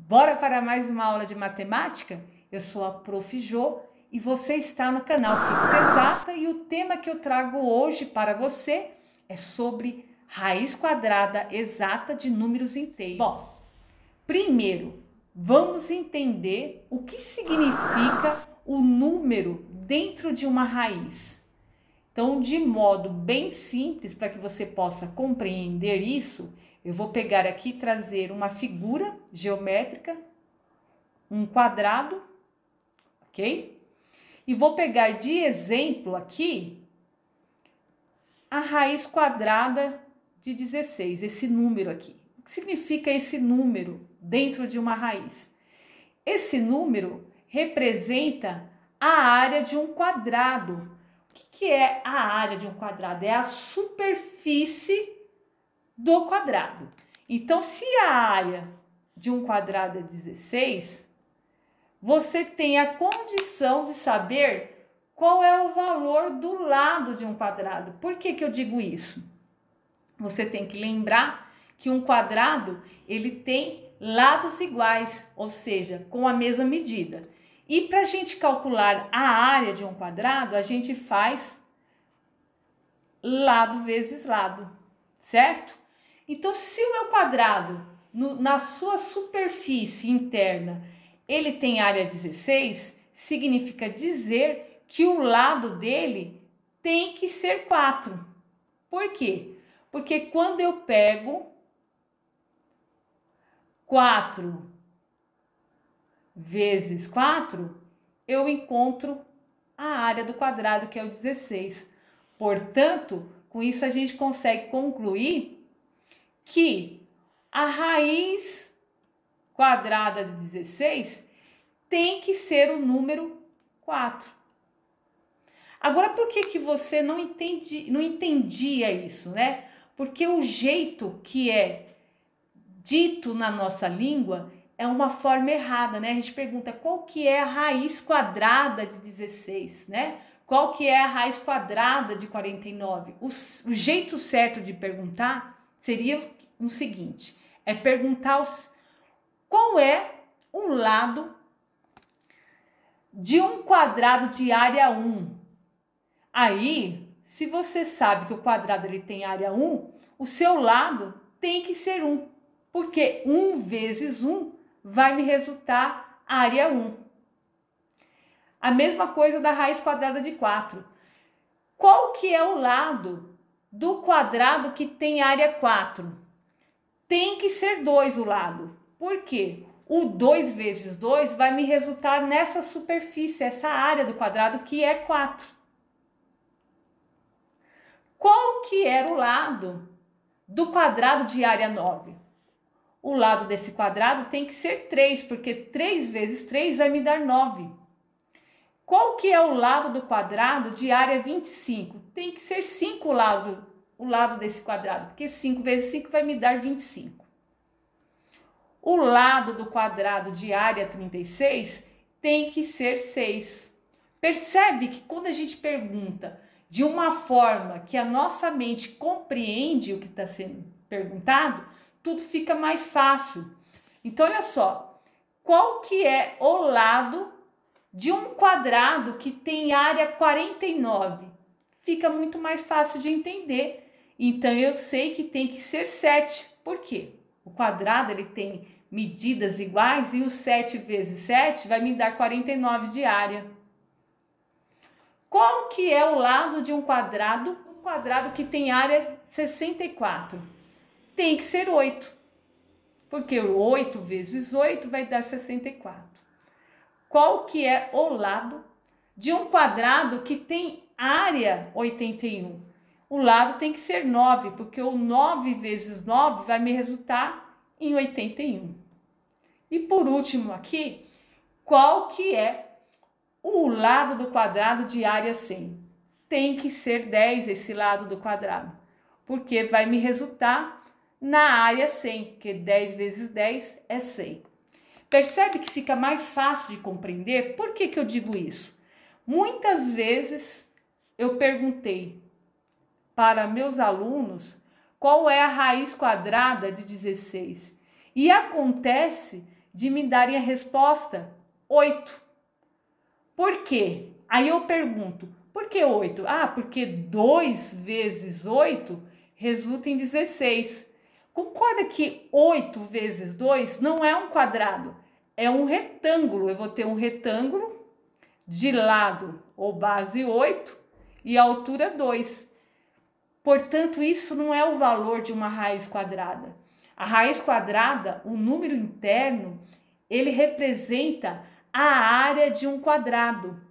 Bora para mais uma aula de matemática? Eu sou a Prof. Jô e você está no canal Fixa Exata e o tema que eu trago hoje para você é sobre raiz quadrada exata de números inteiros. Bom, primeiro, vamos entender o que significa o número dentro de uma raiz. Então, de modo bem simples, para que você possa compreender isso, eu vou pegar aqui e trazer uma figura geométrica, um quadrado, ok? E vou pegar de exemplo aqui a raiz quadrada de 16, esse número aqui. O que significa esse número dentro de uma raiz? Esse número representa a área de um quadrado. O que é a área de um quadrado? É a superfície do quadrado. Então, se a área de um quadrado é 16, você tem a condição de saber qual é o valor do lado de um quadrado. Por que eu digo isso? Você tem que lembrar que um quadrado, ele tem lados iguais, ou seja, com a mesma medida. E para a gente calcular a área de um quadrado, a gente faz lado vezes lado, certo? Então, se o meu quadrado, na sua superfície interna, ele tem área 16, significa dizer que o lado dele tem que ser 4. Por quê? Porque quando eu pego 4 vezes 4, eu encontro a área do quadrado, que é o 16. Portanto, com isso a gente consegue concluir que a raiz quadrada de 16 tem que ser o número 4. Agora, por que você não entendia isso, né? Porque o jeito que é dito na nossa língua é uma forma errada, né? A gente pergunta qual que é a raiz quadrada de 16, né? Qual que é a raiz quadrada de 49? O jeito certo de perguntar seria o seguinte, é perguntar qual é o lado de um quadrado de área 1. Aí, se você sabe que o quadrado ele tem área 1, o seu lado tem que ser 1, porque 1 vezes 1 vai me resultar área 1. A mesma coisa da raiz quadrada de 4. Qual que é o lado do quadrado que tem área 4? Tem que ser 2 o lado. Por quê? O 2 vezes 2 vai me resultar nessa superfície, essa área do quadrado que é 4. Qual que era o lado do quadrado de área 9? O lado desse quadrado tem que ser 3, porque 3 vezes 3 vai me dar 9. Qual que é o lado do quadrado de área 25? Tem que ser 5 o lado desse quadrado, porque 5 vezes 5 vai me dar 25. O lado do quadrado de área 36 tem que ser 6. Percebe que quando a gente pergunta de uma forma que a nossa mente compreende o que está sendo perguntado, tudo fica mais fácil. Então, olha só, qual que é o lado de um quadrado que tem área 49? Fica muito mais fácil de entender. Então, eu sei que tem que ser 7. Por quê? O quadrado ele tem medidas iguais e o 7 vezes 7 vai me dar 49 de área. Qual que é o lado de um quadrado que tem área 64? Tem que ser 8, porque 8 vezes 8 vai dar 64. Qual que é o lado de um quadrado que tem área 81? O lado tem que ser 9, porque o 9 vezes 9 vai me resultar em 81. E por último aqui, qual que é o lado do quadrado de área 100? Tem que ser 10 esse lado do quadrado, porque vai me resultar na área 100, porque 10 vezes 10 é 100. Percebe que fica mais fácil de compreender? Por que eu digo isso? Muitas vezes eu perguntei para meus alunos qual é a raiz quadrada de 16. E acontece de me darem a resposta 8. Por quê? Aí eu pergunto, por que 8? Ah, porque 2 vezes 8 resulta em 16. Concorda que 8 vezes 2 não é um quadrado, é um retângulo. Eu vou ter um retângulo de lado ou base 8 e altura 2. Portanto, isso não é o valor de uma raiz quadrada. A raiz quadrada, o número interno, ele representa a área de um quadrado.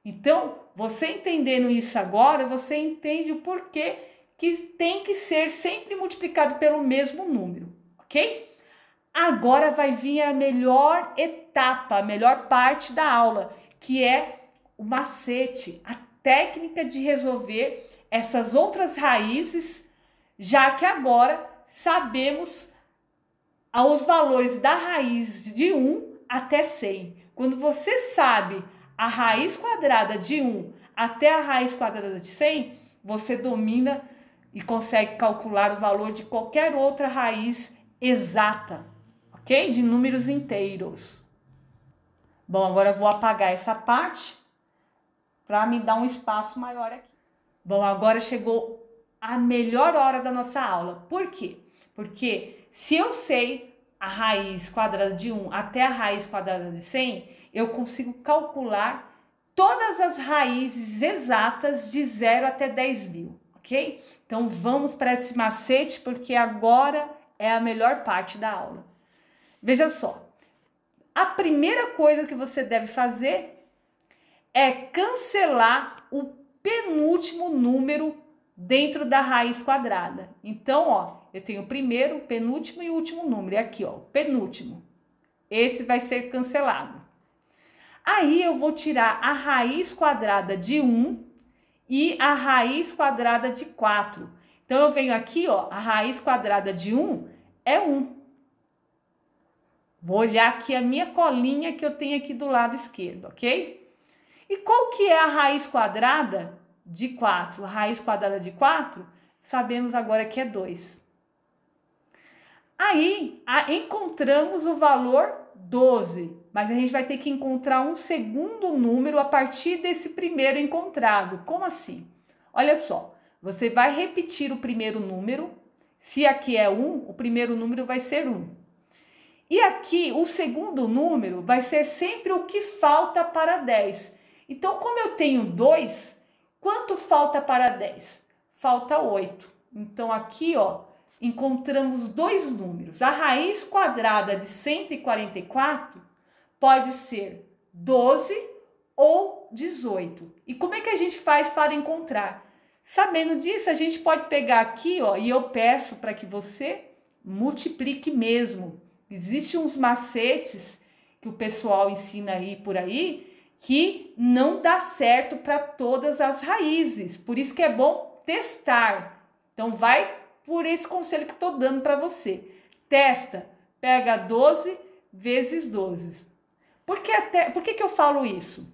Então, você entendendo isso agora, você entende o porquê que tem que ser sempre multiplicado pelo mesmo número, ok? Agora vai vir a melhor etapa, a melhor parte da aula, que é o macete, a técnica de resolver essas outras raízes, já que agora sabemos os valores da raiz de 1 até 100. Quando você sabe a raiz quadrada de 1 até a raiz quadrada de 100, você domina e consegue calcular o valor de qualquer outra raiz exata, ok? De números inteiros. Bom, agora eu vou apagar essa parte para me dar um espaço maior aqui. Bom, agora chegou a melhor hora da nossa aula. Por quê? Porque se eu sei a raiz quadrada de 1 até a raiz quadrada de 100, eu consigo calcular todas as raízes exatas de 0 até 10.000, ok? Então vamos para esse macete, porque agora é a melhor parte da aula. Veja só, a primeira coisa que você deve fazer é cancelar o penúltimo número dentro da raiz quadrada. Então, ó, eu tenho o primeiro, o penúltimo e o último número. E aqui, ó, o penúltimo. Esse vai ser cancelado. Aí eu vou tirar a raiz quadrada de 1 e a raiz quadrada de 4. Então, eu venho aqui, ó, a raiz quadrada de 1 é 1. Vou olhar aqui a minha colinha que eu tenho aqui do lado esquerdo, ok? E qual que é a raiz quadrada de 4? A raiz quadrada de 4, sabemos agora que é 2. Aí, encontramos o valor 12, mas a gente vai ter que encontrar um segundo número a partir desse primeiro encontrado. Como assim? Olha só, você vai repetir o primeiro número. Se aqui é 1, o primeiro número vai ser 1. E aqui, o segundo número vai ser sempre o que falta para 10. Então, como eu tenho 2, quanto falta para 10? Falta 8. Então, aqui, ó, encontramos dois números. A raiz quadrada de 144 pode ser 12 ou 18. E como é que a gente faz para encontrar? Sabendo disso, a gente pode pegar aqui, ó, e eu peço para que você multiplique mesmo. Existem uns macetes que o pessoal ensina aí por aí, que não dá certo para todas as raízes. Por isso que é bom testar. Então, vai por esse conselho que estou dando para você. Testa, pega 12 vezes 12. Por que eu falo isso?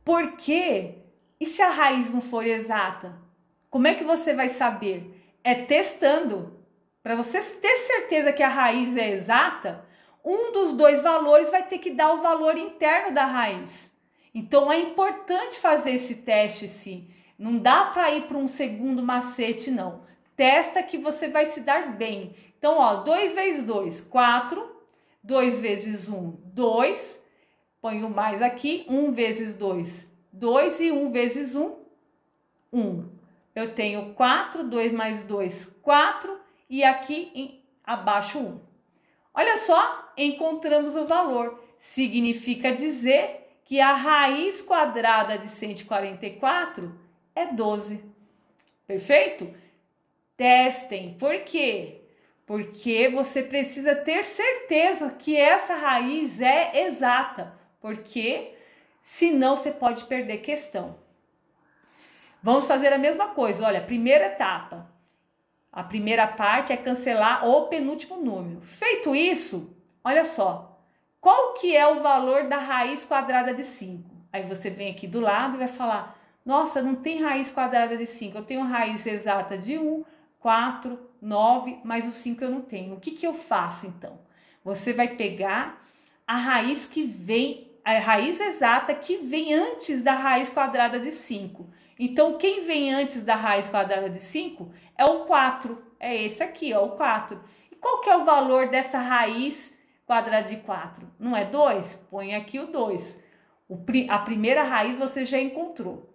Porque, e se a raiz não for exata? Como é que você vai saber? É testando. Para você ter certeza que a raiz é exata, um dos dois valores vai ter que dar o valor interno da raiz. Então, é importante fazer esse teste, sim. Não dá para ir para um segundo macete, não. Testa que você vai se dar bem. Então, ó, 2 vezes 2, 4. 2 vezes 1, 2. Ponho mais aqui. 1 vezes 2, 2. E 1 vezes 1, 1. Eu tenho 4, 2 mais 2, 4. E aqui abaixo 1. Olha só, encontramos o valor. Significa dizer que a raiz quadrada de 144 é 12. Perfeito? Testem. Por quê? Porque você precisa ter certeza que essa raiz é exata. Porque senão você pode perder questão. Vamos fazer a mesma coisa. Olha, primeira etapa. A primeira parte é cancelar o penúltimo número. Feito isso, olha só. Qual que é o valor da raiz quadrada de 5? Aí você vem aqui do lado e vai falar, nossa, não tem raiz quadrada de 5. Eu tenho raiz exata de 1, 4, 9, mas o 5 eu não tenho. O que eu faço então? Você vai pegar a raiz que vem, a raiz exata que vem antes da raiz quadrada de 5. Então, quem vem antes da raiz quadrada de 5 é o 4. É esse aqui, ó, o 4. E qual que é o valor dessa raiz quadrada de 4? Não é 2? Põe aqui o 2. A primeira raiz você já encontrou.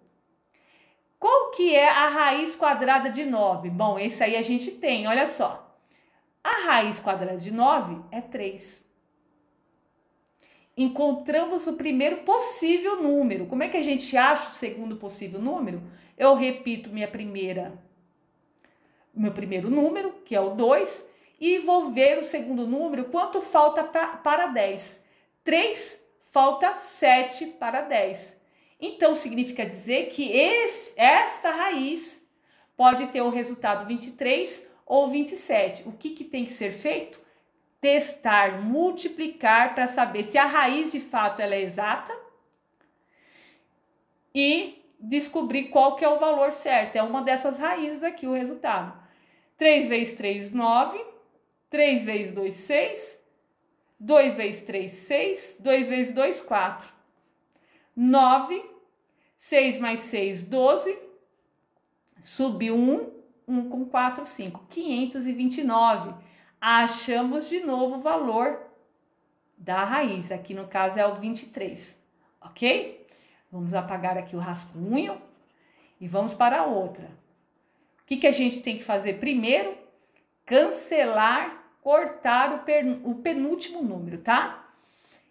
Qual que é a raiz quadrada de 9? Bom, esse aí a gente tem, olha só. A raiz quadrada de 9 é 3. Encontramos o primeiro possível número. Como é que a gente acha o segundo possível número? Eu repito meu primeiro número, que é o 2, e vou ver o segundo número, quanto falta para 10. 3 falta 7 para 10. Então, significa dizer que esta raiz pode ter o resultado 23 ou 27. O que tem que ser feito? Testar, multiplicar para saber se a raiz de fato ela é exata e descobrir qual que é o valor certo. É uma dessas raízes aqui o resultado. 3 vezes 3, 9. 3 vezes 2, 6. 2 vezes 3, 6. 2 vezes 2, 4. 9. 6 mais 6, 12. Subiu 1 com 4, 5. 529. Achamos de novo o valor da raiz. Aqui no caso é o 23. Ok? Vamos apagar aqui o rascunho e vamos para a outra. O que a gente tem que fazer primeiro? Cancelar, cortar o penúltimo número, tá?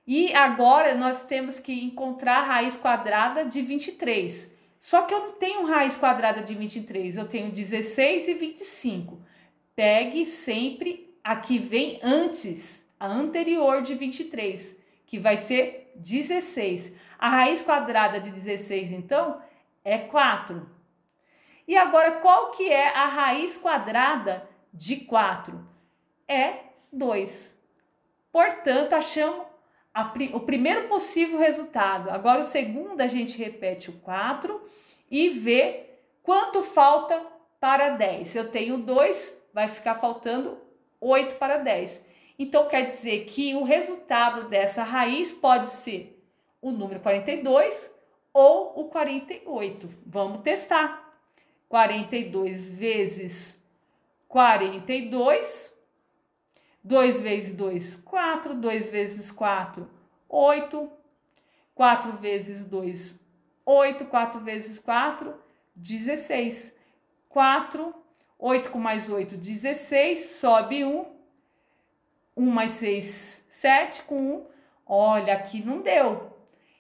E agora nós temos que encontrar a raiz quadrada de 23. Só que eu não tenho raiz quadrada de 23, eu tenho 16 e 25. Pegue sempre a que vem antes, a anterior de 23, que vai ser 16. A raiz quadrada de 16, então, é 4. E agora, qual que é a raiz quadrada de 4? É 2. Portanto, achamos o primeiro possível resultado. Agora, o segundo, a gente repete o 4 e vê quanto falta para 10. Eu tenho 2, vai ficar faltando 8 para 10. Então, quer dizer que o resultado dessa raiz pode ser o número 42 ou o 48. Vamos testar. 42 vezes 42. 2 vezes 2, 4. 2 vezes 4, 8. 4 vezes 2, 8. 4 vezes 4, 16. 4, 8 com mais 8, 16. Sobe 1. 1 mais 6, 7. Com 1, olha, aqui não deu.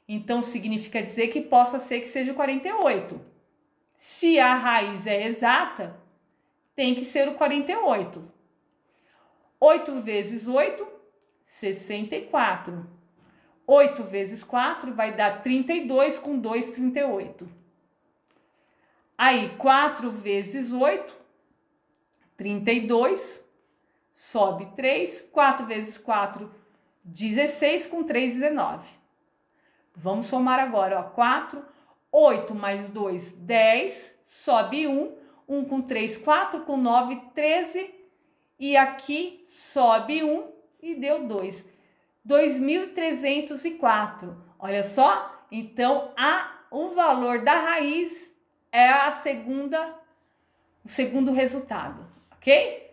Então, significa dizer que possa ser que seja o 48. Se a raiz é exata, tem que ser o 48. 8 vezes 8, 64. 8 vezes 4 vai dar 32, com 2, 38. Aí, 4 vezes 8, 32. Sobe 3. 4 vezes 4, 16, com 3, 19. Vamos somar agora, ó. 4, 8 mais 2, 10. Sobe 1. 1 com 3, 4. Com 9, 13. E aqui sobe 1 e deu 2. 2.304. Olha só. Então, o valor da raiz é o segundo resultado, ok?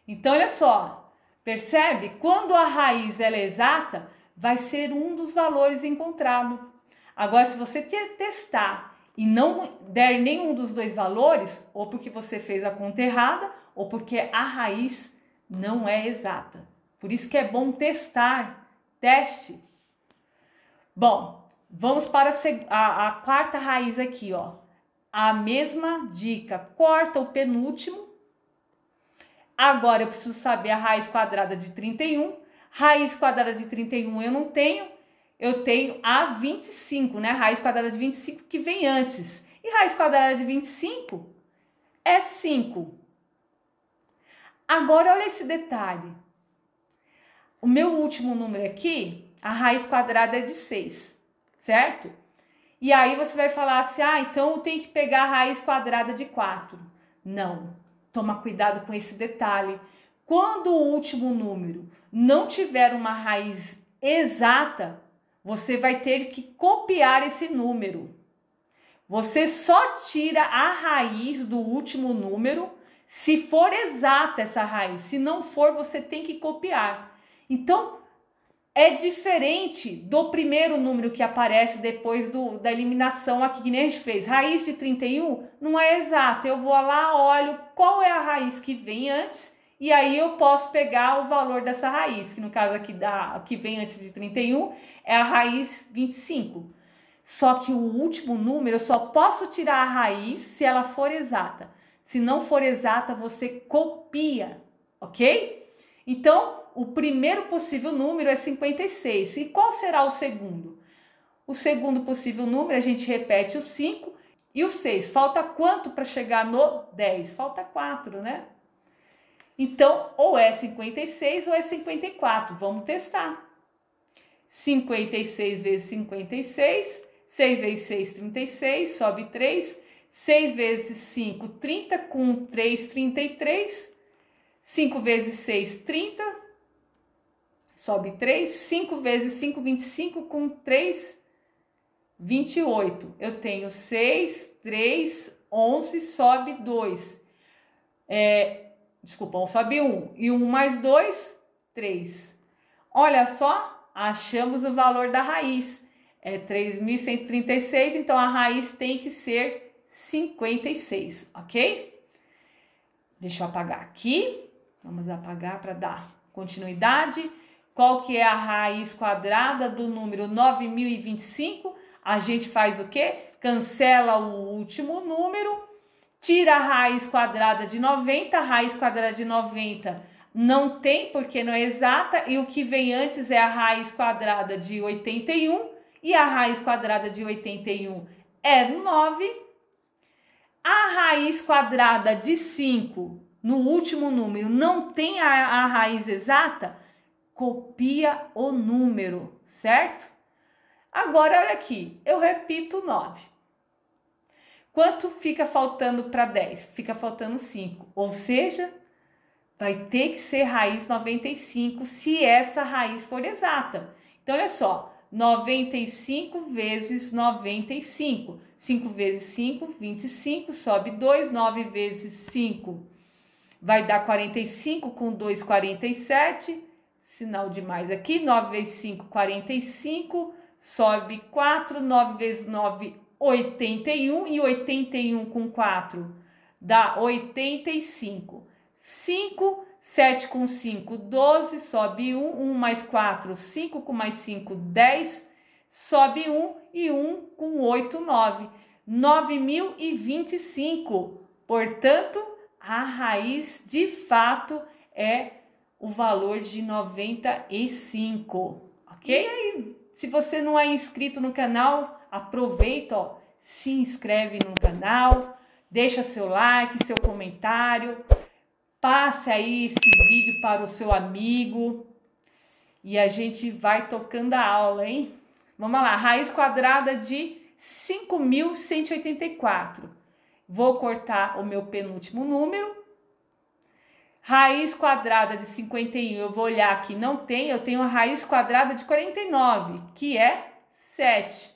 Então, olha só. Percebe? Quando a raiz ela é exata, vai ser um dos valores encontrado. Agora, se você testar e não der nenhum dos dois valores, ou porque você fez a conta errada, ou porque a raiz não é exata. Por isso que é bom testar. Teste. Bom, vamos para a quarta raiz aqui, ó. A mesma dica. Corta o penúltimo. Agora eu preciso saber a raiz quadrada de 31. Raiz quadrada de 31 eu não tenho. Eu tenho a 25, né? Raiz quadrada de 25 que vem antes. E raiz quadrada de 25 é 5. Agora, olha esse detalhe. O meu último número aqui, a raiz quadrada é de 6, certo? E aí você vai falar assim, então eu tenho que pegar a raiz quadrada de 4. Não, toma cuidado com esse detalhe. Quando o último número não tiver uma raiz exata, você vai ter que copiar esse número. Você só tira a raiz do último número se for exata essa raiz. Se não for, você tem que copiar. Então, é diferente do primeiro número que aparece depois da eliminação aqui, que nem a gente fez. Raiz de 31 não é exata. Eu vou lá, olho qual é a raiz que vem antes e aí eu posso pegar o valor dessa raiz, que no caso aqui que vem antes de 31 é a raiz 25. Só que o último número eu só posso tirar a raiz se ela for exata. Se não for exata, você copia, ok? Então, o primeiro possível número é 56. E qual será o segundo? O segundo possível número, a gente repete o 5 e o 6. Falta quanto para chegar no 10? Falta 4, né? Então, ou é 56 ou é 54. Vamos testar. 56 vezes 56, 6 vezes 6, 36, sobe 3. 6 vezes 5, 30, com 3, 33. 5 vezes 6, 30, sobe 3. 5 vezes 5, 25, com 3, 28. Eu tenho 6, 3, 11, sobe 2. Desculpa, sobe 1. E 1 mais 2, 3. Olha só, achamos o valor da raiz. É 3.136, então a raiz tem que ser 56, ok? Deixa eu apagar aqui. Vamos apagar para dar continuidade. Qual que é a raiz quadrada do número 9.025? A gente faz o quê? Cancela o último número, tira a raiz quadrada de 90. A raiz quadrada de 90 não tem, porque não é exata. E o que vem antes é a raiz quadrada de 81. E a raiz quadrada de 81 é 9. A raiz quadrada de 5 no último número não tem a raiz exata, copia o número, certo? Agora, olha aqui, eu repito 9. Quanto fica faltando para 10? Fica faltando 5, ou seja, vai ter que ser raiz 95 se essa raiz for exata. Então, olha só, 95 vezes 95. 5 vezes 5, 25, sobe 2. 9 vezes 5 vai dar 45, com 2, 47. Sinal de mais aqui. 9 vezes 5, 45, sobe 4. 9 vezes 9, 81. E 81 com 4 dá 85. 5, 7 com 5, 12, sobe 1, 1 mais 4, 5 com mais 5, 10, sobe 1 e 1 com 8, 9. 9.025. Portanto, a raiz de fato é o valor de 95, ok? E aí, se você não é inscrito no canal, aproveita, ó, se inscreve no canal, deixa seu like, seu comentário. Passe aí esse vídeo para o seu amigo e a gente vai tocando a aula, hein? Vamos lá, raiz quadrada de 5.184. Vou cortar o meu penúltimo número. Raiz quadrada de 51, eu vou olhar aqui, não tem, eu tenho a raiz quadrada de 49, que é 7.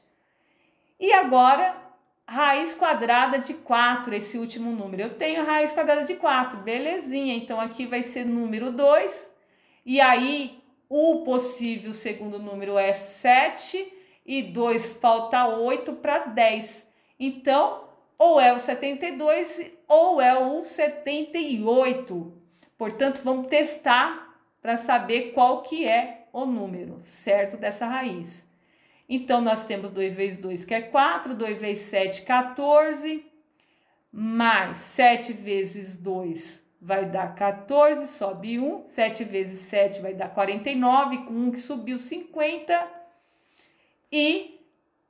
E agora, raiz quadrada de 4, esse último número. Eu tenho a raiz quadrada de 4, belezinha. Então, aqui vai ser número 2. E aí, o possível segundo número é 7. E 2 falta 8 para 10. Então, ou é o 72 ou é o 78. Portanto, vamos testar para saber qual que é o número certo dessa raiz. Então, nós temos 2 vezes 2, que é 4, 2 vezes 7, 14, mais 7 vezes 2 vai dar 14, sobe 1, 7 vezes 7 vai dar 49, com 1 que subiu 50, e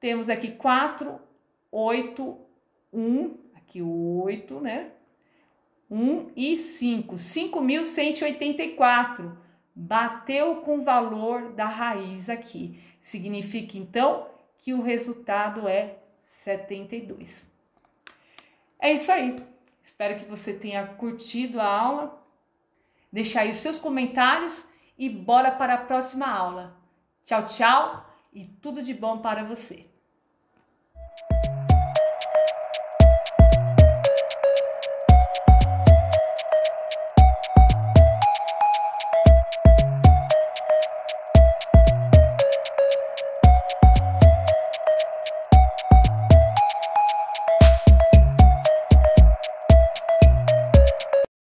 temos aqui 4, 8, 1, aqui o 8, né? 1 e 5, 5.184, bateu com o valor da raiz aqui. Significa, então, que o resultado é 72. É isso aí. Espero que você tenha curtido a aula. Deixa aí os seus comentários e bora para a próxima aula. Tchau, tchau e tudo de bom para você.